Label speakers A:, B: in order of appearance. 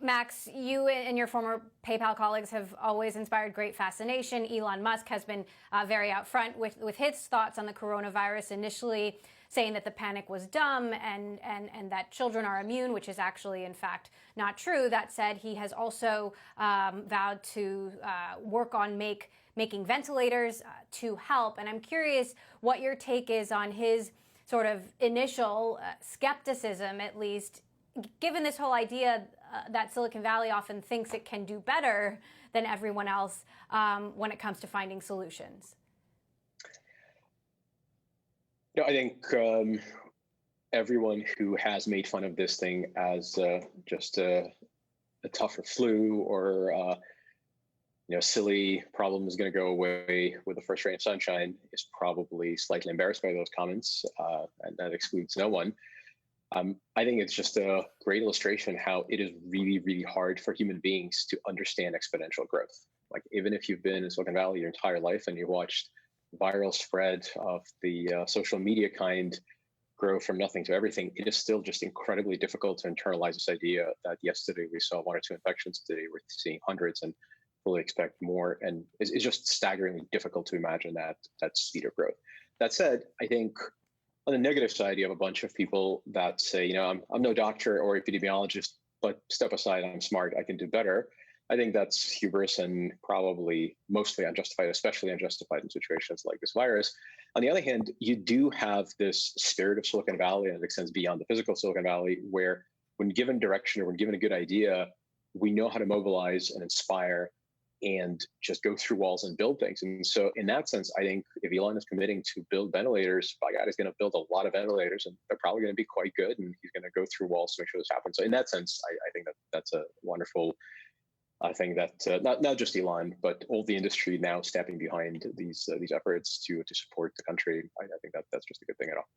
A: Max, you and your former PayPal colleagues have always inspired great fascination. Elon Musk has been very out front with his thoughts on the coronavirus, initially saying that the panic was dumb and that children are immune, which is actually, in fact, not true. That said, he has also vowed to work on making ventilators to help. And I'm curious what your take is on his sort of initial skepticism, at least, given this whole idea that Silicon Valley often thinks it can do better than everyone else when it comes to finding solutions.
B: I think everyone who has made fun of this thing as just a tougher flu or silly problem is going to go away with the first ray of sunshine is probably slightly embarrassed by those comments, and that excludes no one. I think it's just a great illustration how it is really, really hard for human beings to understand exponential growth. Like, even if you've been in Silicon Valley your entire life and you watched viral spread of the social media kind grow from nothing to everything, it is still just incredibly difficult to internalize this idea that yesterday we saw 1 or 2 infections, today we're seeing hundreds and fully expect more. And it's just staggeringly difficult to imagine that speed of growth. That said, I think on the negative side, you have a bunch of people that say, I'm no doctor or epidemiologist, but step aside, I'm smart, I can do better. I think that's hubris and probably mostly unjustified, especially unjustified in situations like this virus. On the other hand, you do have this spirit of Silicon Valley, and it extends beyond the physical Silicon Valley, where when given direction or when given a good idea, we know how to mobilize and inspire and just go through walls and build things. And so in that sense, I think if Elon is committing to build ventilators, by God, he's going to build a lot of ventilators, and they're probably going to be quite good, and he's going to go through walls to make sure this happens. So in that sense, I think that's a wonderful thing that not just Elon, but all the industry now stepping behind these efforts to support the country. I think that's just a good thing at all.